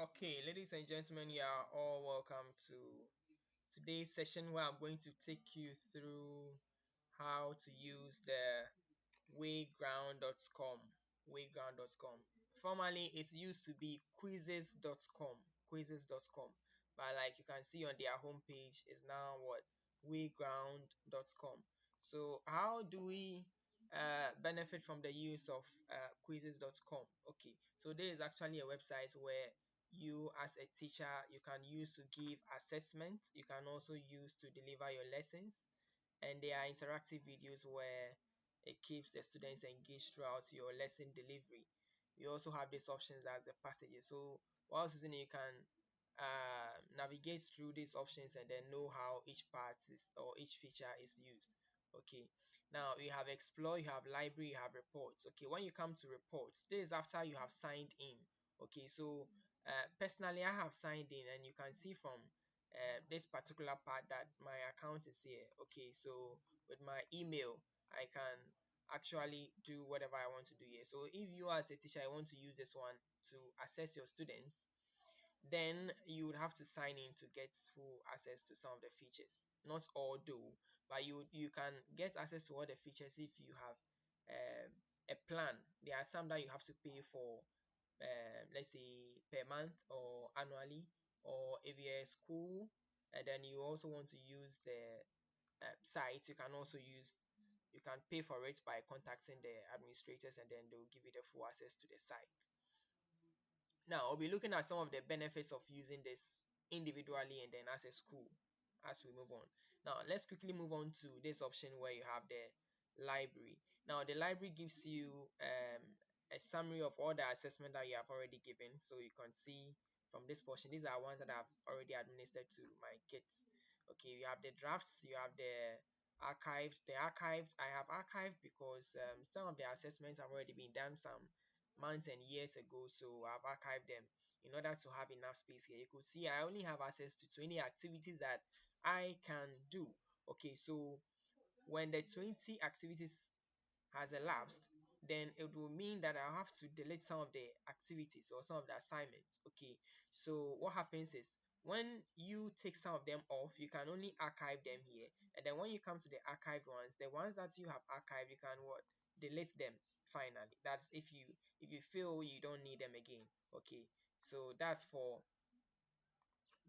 Okay, ladies and gentlemen, you are all welcome to today's session where I'm going to take you through how to use the wayground.com. Wayground.com. Formerly, it used to be quizizz.com. Quizizz.com. But like you can see on their homepage, is now what? Wayground.com. So how do we benefit from the use of quizizz.com? Okay, so there is actually a website where you as a teacher you can use to give assessment. You can also use to deliver your lessons, and there are interactive videos where it keeps the students engaged throughout your lesson delivery. You also have these options as the passages. So whilst using it, you can navigate through these options and then know how each part is or each feature is used. Okay, now you have explore, you have library, you have reports. Okay, when you come to reports, this is after you have signed in. Okay, so personally I have signed in, and you can see from this particular part that my account is here. Okay, so with my email I can actually do whatever I want to do here. So if you as a teacher I want to use this one to assess your students, then you would have to sign in to get full access to some of the features. Not all though, but you can get access to all the features if you have a plan. There are some that you have to pay for, let's say per month or annually, or if you're a school and then you also want to use the site, you can pay for it by contacting the administrators, and then they'll give you the full access to the site. Now, I'll be looking at some of the benefits of using this individually and then as a school as we move on. Now, let's quickly move on to this option where you have the library. Now, the library gives you a summary of all the assessment that you have already given. So you can see from this portion, these are ones that I've already administered to my kids. Okay, you have the drafts, you have the archived. The archived, I have archived because some of the assessments have already been done some months and years ago, so I've archived them in order to have enough space here. You could see I only have access to 20 activities that I can do. Okay, so when the 20 activities has elapsed, then it will mean that I'll have to delete some of the activities or some of the assignments. Okay, so what happens is when you take some of them off, you can only archive them here, and then when you come to the archived ones, the ones that you have archived, you can what? Delete them finally. That's if you feel you don't need them again. Okay, so that's for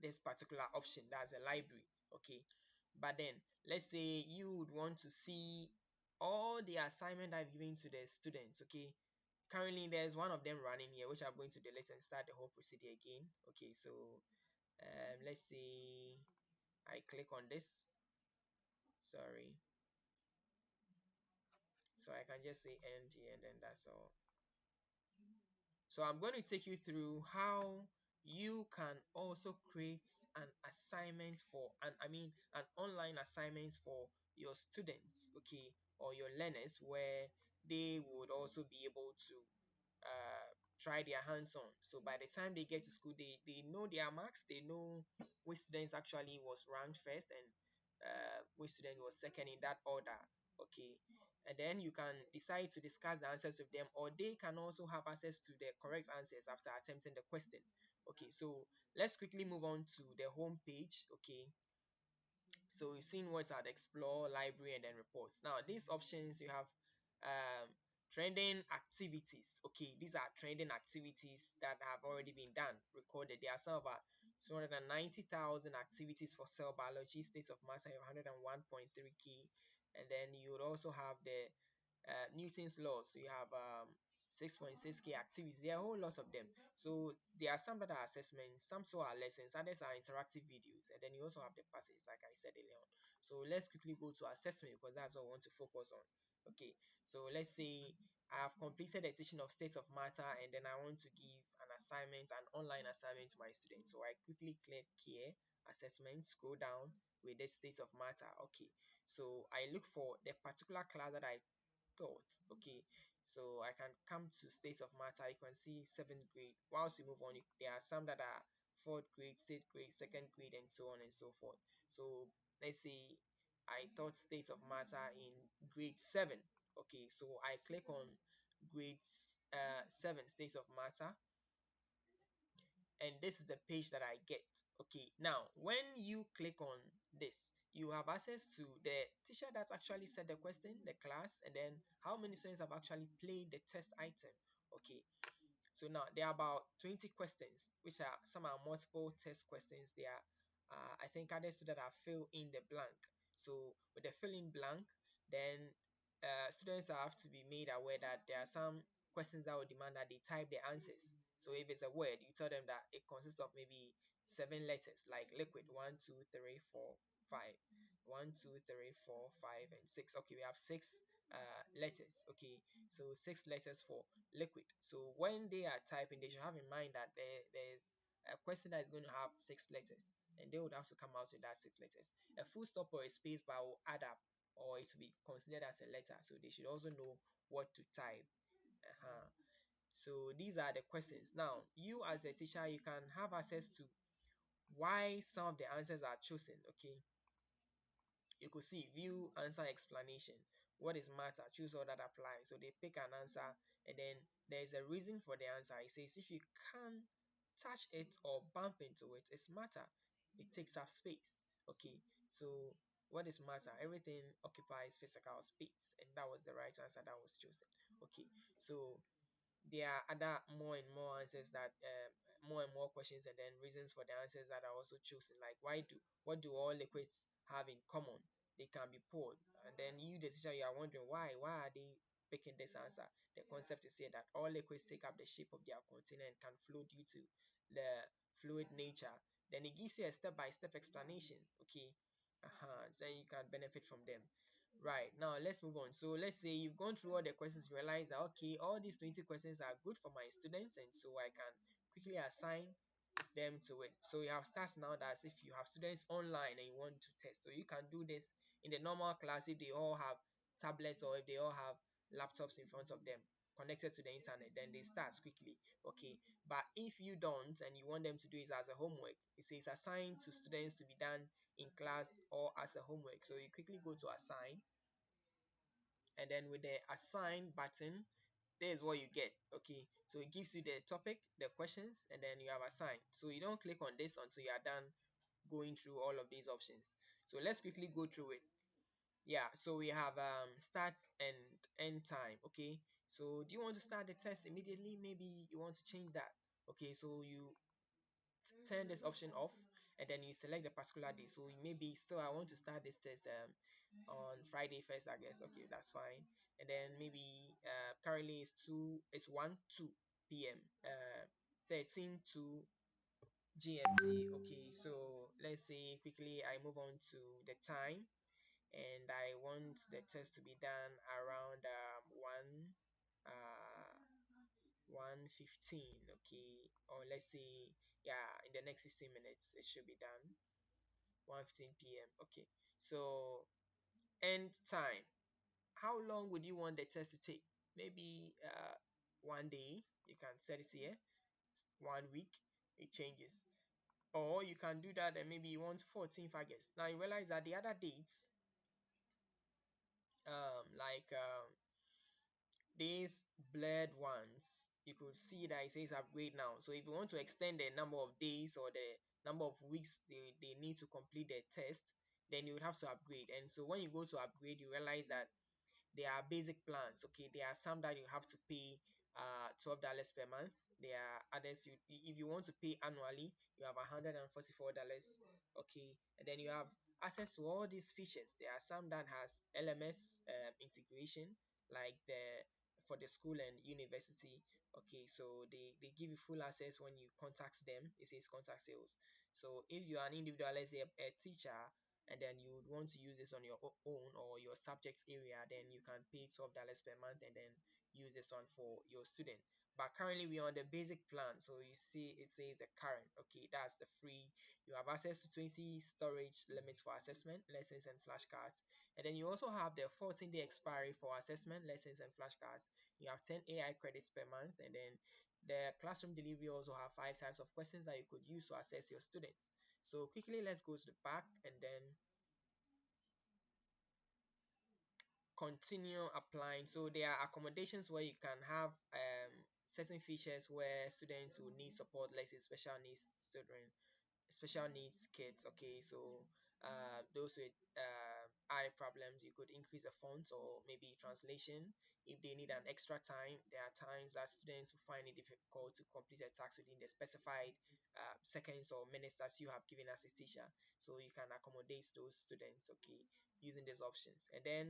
this particular option, that's a library. Okay, but then let's say you would want to see all the assignment I've given to the students. Okay, currently there's one of them running here which I'm going to delete and start the whole procedure again. Okay, so let's say I click on this, sorry, so I can just say end here and then that's all. So I'm going to take you through how you can also create an assignment for an online assignment for your students, okay, or your learners, where they would also be able to uh, try their hands on. So by the time they get to school, they know their marks, they know which students actually was ranked first and which student was second in that order. Okay, and then you can decide to discuss the answers with them, or they can also have access to the correct answers after attempting the question. Okay, so let's quickly move on to the home page. Okay, so we've seen what's at explore, library, and then reports. Now these options you have trending activities. Okay, these are trending activities that have already been done, recorded. There are some about 290,000 activities for cell biology, states of matter 101.3K, and then you would also have the Newton's laws. So you have 6.6K activities. There are a whole lot of them. So there are some that are assessments, some so are lessons, others are interactive videos, and then you also have the passage, like I said earlier on. So let's quickly go to assessment because that's what I want to focus on. Okay, so let's say I have completed the teaching of states of matter, and then I want to give an assignment, an online assignment to my students. So I quickly click here, assessment, scroll down with the states of matter. Okay, so I look for the particular class that I thought. Okay, so I can come to states of matter. You can see seventh grade. Whilst you move on, there are some that are fourth grade, sixth grade, second grade, and so on and so forth. So let's say I taught states of matter in grade 7. Okay, so I click on grade 7 states of matter, and this is the page that I get. Okay, now when you click on this, you have access to the teacher that actually set the question, the class, and then how many students have actually played the test item. Okay, so now there are about 20 questions, which are some are multiple test questions. There are I think other students are fill in the blank. So with the fill in blank, then students have to be made aware that there are some questions that will demand that they type the answers. So if it's a word, you tell them that it consists of maybe 7 letters, like liquid, one, two, three, four, five. One, two, three, four, five, and six. Okay, we have six letters. Okay, so 6 letters for liquid. So when they are typing, they should have in mind that there's a question that is going to have 6 letters, and they would have to come out with that 6 letters. A full stop or a space bar will add up, or it will be considered as a letter. So they should also know what to type. So these are the questions. Now, you as a teacher, you can have access to why some of the answers are chosen. Okay, you could see view answer explanation. What is matter? Choose all that apply. So they pick an answer, and then there's a reason for the answer. It says if you can touch it or bump into it, it's matter. It takes up space. Okay, so what is matter? Everything occupies physical space, and that was the right answer that was chosen. Okay, so there are other more and more answers that more and more questions and then reasons for the answers that are also chosen, like what do all liquids have in common? They can be poured, and then you the teacher, you are wondering why are they picking this answer. The concept is here that all liquids take up the shape of their container and can flow due to the fluid nature. Then it gives you a step-by-step explanation. Okay, so you can benefit from them. Right, now let's move on. So let's say you've gone through all the questions, you realize that okay, all these 20 questions are good for my students, and so I can quickly assign them to it. So you have stats now that if you have students online and you want to test, so you can do this in the normal class if they all have tablets or if they all have laptops in front of them connected to the internet, then they start quickly. Okay, but if you don't and you want them to do it as a homework, it says assigned to students to be done in class or as a homework. So you quickly go to assign, and then with the assign button, there's what you get. Okay, so it gives you the topic, the questions, and then you have assigned. So you don't click on this until you are done going through all of these options. So let's quickly go through it. Yeah, so we have start and end time. Okay, so do you want to start the test immediately? Maybe you want to change that. Okay, so you turn this option off, and then you select the particular day. So maybe still I want to start this test on Friday first, I guess. Okay, that's fine. And then maybe currently it's 1 2 p.m. 13 to GMT. Okay, so let's say quickly I move on to the time, and I want the test to be done around 1:15. Okay, or let's say yeah, in the next 15 minutes it should be done. 1:15 p.m. Okay, so end time. How long would you want the test to take? Maybe 1 day. You can set it here. 1 week. It changes. Or you can do that and maybe you want 14th August. Now you realize that the other dates, like these blurred ones, you could see that it says upgrade now. So if you want to extend the number of days or the number of weeks they need to complete the test, then you would have to upgrade. And so when you go to upgrade, you realize that there are basic plans. Okay, there are some that you have to pay $12 per month. There are others if you want to pay annually, you have $144. Okay, and then you have access to all these features. There are some that has LMS integration, like the for the school and university. Okay, so they give you full access when you contact them. It says contact sales. So if you are an individual, let's say a teacher, and then you would want to use this on your own or your subject area, then you can pay $12 per month and then use this one for your student. But currently we're on the basic plan, so you see it says the current. Okay, that's the free. You have access to 20 storage limits for assessment lessons and flashcards, and then you also have the 14-day expiry for assessment lessons and flashcards. You have 10 AI credits per month, and then the classroom delivery also have 5 types of questions that you could use to assess your students. So quickly, let's go to the back and then continue applying. So there are accommodations where you can have certain features where students will need support, let's say special needs children, special needs kids. Okay, so those with eye problems, you could increase the fonts or maybe translation. If they need an extra time, there are times that students will find it difficult to complete a task within the specified seconds or minutes that you have given as a teacher. So you can accommodate those students, okay, using these options. And then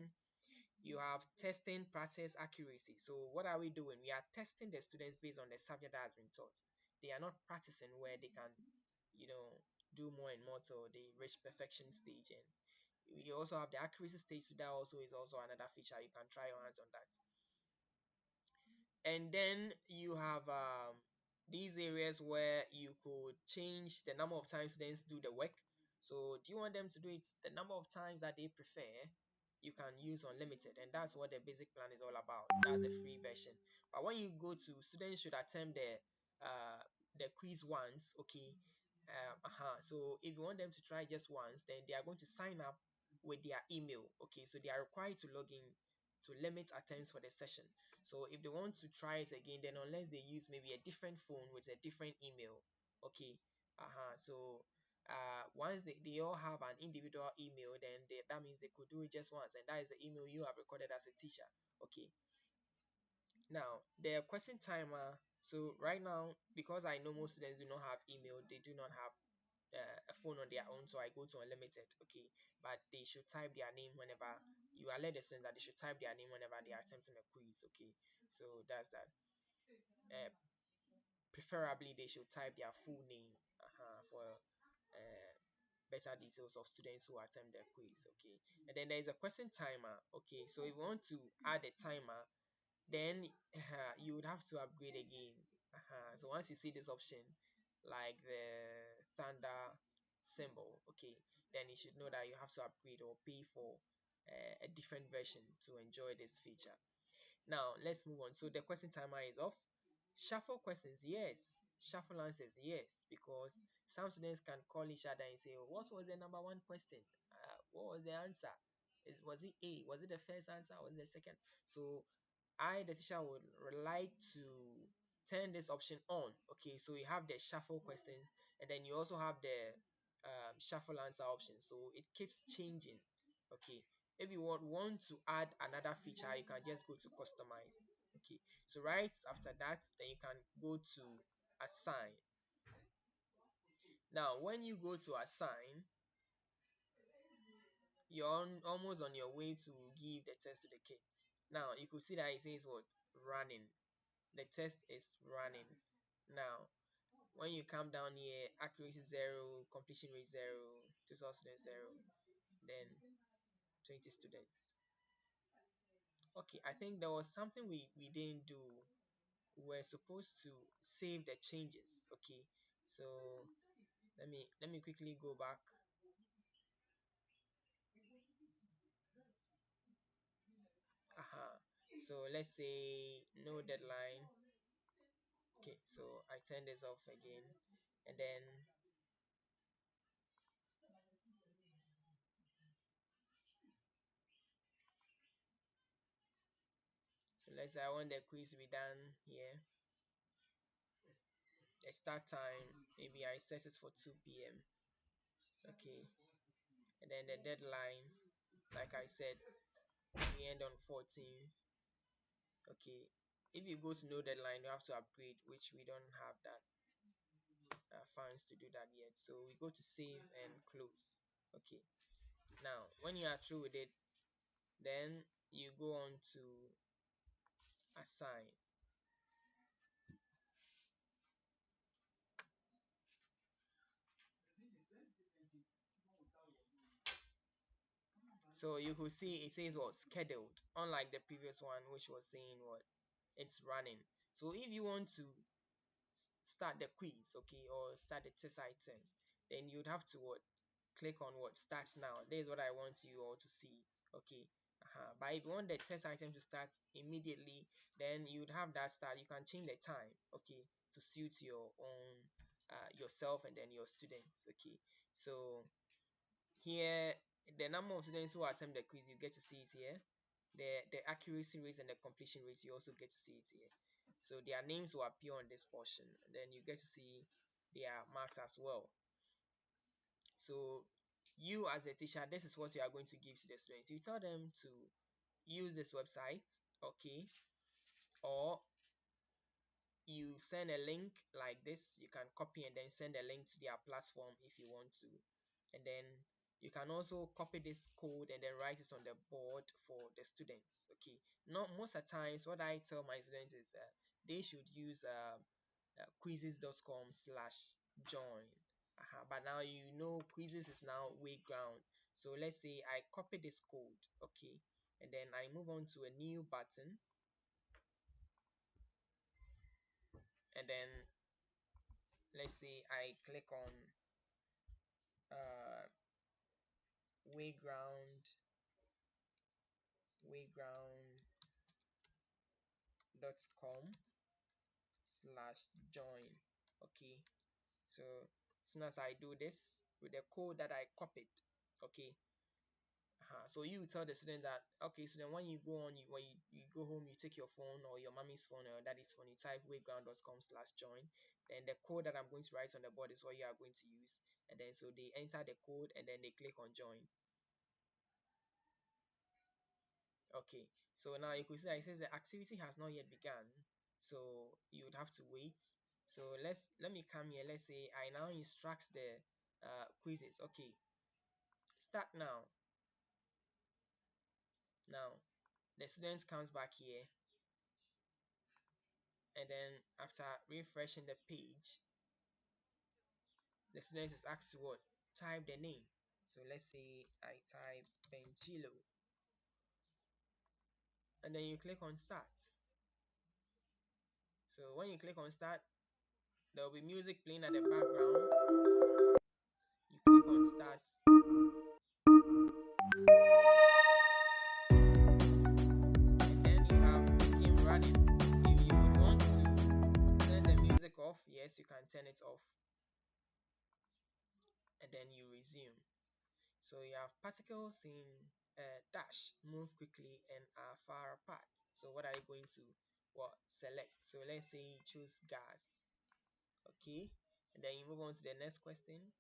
you have testing practice accuracy. So what are we doing? We are testing the students based on the subject that has been taught. They are not practicing where they can, you know, do more and more till they reach perfection stage. And we also have the accuracy stage. So that also is also another feature. You can try your hands on that. And then you have these areas where you could change the number of times students do the work. So do you want them to do it the number of times that they prefer? You can use unlimited, and that's what the basic plan is all about. That's the free version. But when you go to students should attempt the quiz once, okay. So if you want them to try just once, then they are going to sign up with their email, okay. So they are required to log in to limit attempts for the session. So if they want to try it again, then unless they use maybe a different phone with a different email, okay. So once they all have an individual email, then that means they could do it just once, and that is the email you have recorded as a teacher, okay. Now the question timer. So right now, because I know most students do not have email, they do not have a phone on their own, so I go to unlimited, okay. But they should type their name whenever you alert the students that they should type their name whenever they are attempting a quiz, okay. So that's that. uh, Preferably they should type their full name for better details of students who attempt the quiz, okay. And then there is a question timer, okay. So if you want to add a timer, then you would have to upgrade again. So once you see this option, like the thunder symbol, okay, then you should know that you have to upgrade or pay for a different version to enjoy this feature. Now let's move on. So the question timer is off. Shuffle questions, yes. Shuffle answers, yes. Because some students can call each other and say, oh, what was the number one question? What was the answer? Was it A? Was it the first answer? Was it the second? So I, the teacher, would like to turn this option on. Okay, so you have the shuffle questions, and then you also have the shuffle answer option. So it keeps changing. Okay, if you want to add another feature, you can just go to customize. Okay, so right after that, then you can go to assign. Now, when you go to assign, you're almost on your way to give the test to the kids. Now, you could see that it says what? Running. The test is running. Now, when you come down here, accuracy 0, completion rate 0, total students 0, then 20 students. Okay, I think there was something we didn't do. We're supposed to save the changes. Okay, so let me quickly go back. So let's say no deadline. Okay, so I turn this off again, and then so let's say I want the quiz to be done here. The start time, maybe I set it for 2 p.m. Okay, and then the deadline, like I said, we end on 14th. Okay, if you go to no deadline, you have to upgrade, which we don't have that funds to do that yet. So we go to save and close. Okay, now when you are through with it, then you go on to assign. So you could see it says what scheduled, unlike the previous one which was saying what it's running. So if you want to start the quiz, okay, or start the test item, then you'd have to what click on what start now. This is what I want you all to see, okay. But if you want the test item to start immediately, then you'd have that start. You can change the time, okay, to suit your own yourself and then your students, okay. So here, the number of students who attempt the quiz, you get to see it here. The accuracy rates and the completion rates, you also get to see it here. So their names will appear on this portion, and then you get to see their marks as well. So you as a teacher, this is what you are going to give to the students. You tell them to use this website, okay, or you send a link like this. You can copy and then send a link to their platform if you want to, and then you can also copy this code and then write it on the board for the students. Okay, not most of the times what I tell my students is they should use quizizz.com/join. But now you know Quizizz is now wayground. So let's say I copy this code, okay, and then I move on to a new button, and then let's say I click on uh, wayground.com/join. Okay, so as soon as I do this with the code that I copied, okay, so you tell the student that, okay, so then when you go on, when you go home, you take your phone or your mommy's phone or daddy's phone, you type wayground.com/join. Then the code that I'm going to write on the board is what you are going to use. And then so they enter the code and then they click on join. Okay, so now you could see that it says the activity has not yet begun. So you would have to wait. So let me come here. Let's say I now instruct the quizzes. Okay, start now. Now the student comes back here, and then after refreshing the page, the student is asked to what? Type the name. So let's say I type Benchilo, and then you click on start. So when you click on start, there will be music playing at the background. You click on start, and then you have the game running. If you would want to turn the music off, yes, you can turn it off, and then you resume. So you have particles in dash, move quickly and are far apart. So what are you going to select? So let's say you choose gas. Okay, and then you move on to the next question.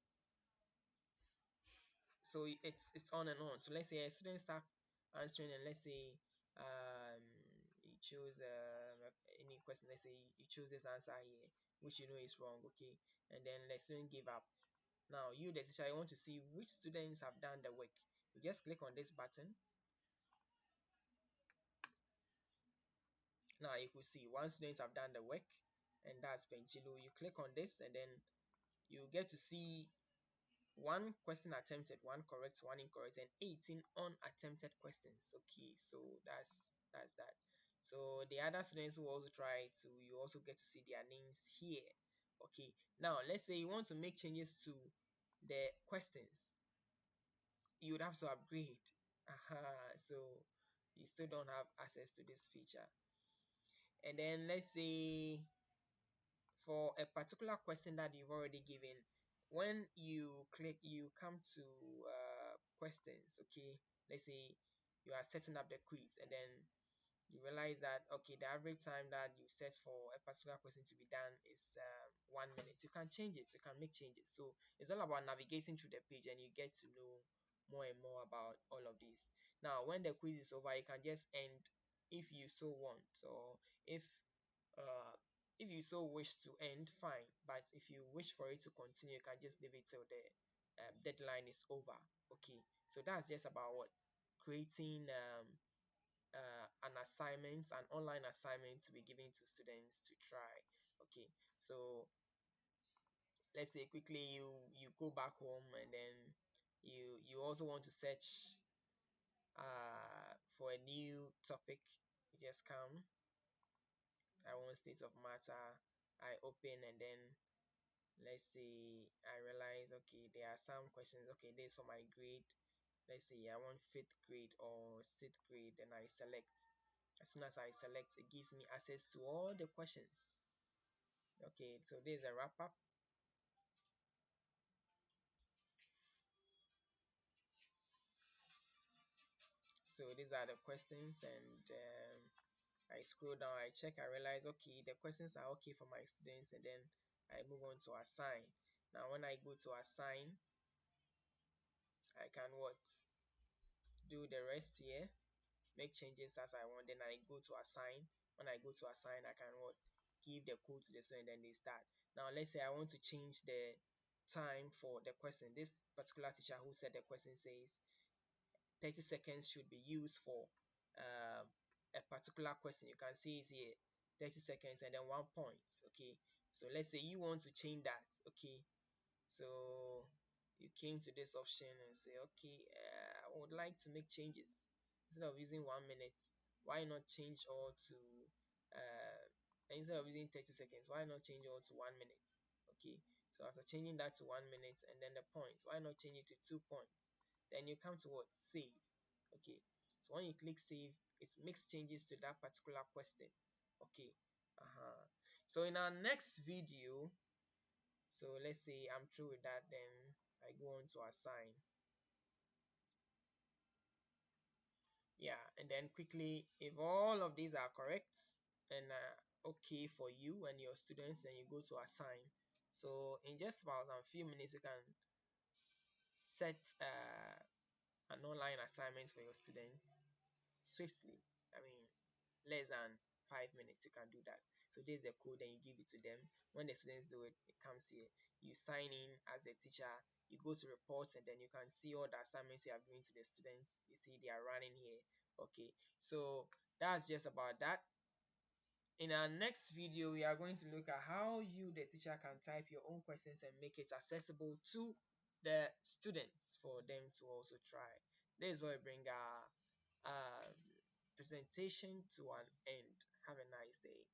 So it's on and on. So let's say a student start answering, and let's say you choose any question. Let's say you choose this answer here, which you know is wrong. Okay, and then the student give up. Now you, the teacher, you want to see which students have done the work. You just click on this button. Now you could see one students have done the work, and that's Benchilo. You click on this, and then you get to see one question attempted, one correct, one incorrect, and 18 unattempted questions. Okay, so that's that. So the other students who also try to, you also get to see their names here. Okay, now let's say you want to make changes to the questions, you would have to upgrade. So you still don't have access to this feature. And then let's say for a particular question that you've already given, when you click, you come to questions. Okay, let's say you are setting up the quiz, and then you realize that, okay, the average time that you set for a particular question to be done is 1 minute. You can change it, you can make changes. So it's all about navigating through the page, and you get to know more and more about all of this. Now when the quiz is over, you can just end if you so want, or if uh, if you so wish to end, fine. But if you wish for it to continue, you can just leave it till the deadline is over. Okay, so that's just about what creating an assignment, an online assignment to be given to students to try. Okay, so let's say quickly you go back home, and then you also want to search for a new topic. You just come, I want states of matter, I open, and then let's say I realize, okay, there are some questions. Okay, this for my grade. Let's say I want fifth grade or sixth grade, and I select. As soon as I select, it gives me access to all the questions. Okay, so this is a wrap up. So these are the questions, and I scroll down, I check, I realize, okay, the questions are okay for my students, and then I move on to assign. Now, when I go to assign, I can what? Do the rest here, make changes as I want, then I go to assign. When I go to assign, I can what? Give the code to the student, then they start. Now, let's say I want to change the time for the question. This particular teacher who said the question says 30 seconds should be used for a particular question. You can see it here, 30 seconds and then 1 point. Okay, so let's say you want to change that. Okay, so you came to this option and say, okay, I would like to make changes. Instead of using 1 minute, why not change all to instead of using 30 seconds, why not change all to 1 minute? Okay, so after changing that to 1 minute and then the points, why not change it to 2 points? Then you come to what? Save. Okay, so when you click save, it makes changes to that particular question. Okay, so in our next video, so let's say I'm through with that, then I go on to assign. Yeah, and then quickly, if all of these are correct and okay for you and your students, then you go to assign. So in just about some few minutes, you can set an online assignment for your students swiftly. I mean, less than 5 minutes you can do that. So there's the code, and you give it to them. When the students do it, it comes here. You sign in as a teacher, you go to reports, and then you can see all the assignments you have given to the students. You see they are running here. Okay, so that's just about that. In our next video, we are going to look at how you, the teacher, can type your own questions and make it accessible to the students for them to also try. This is where we bring our presentation to an end. Have a nice day.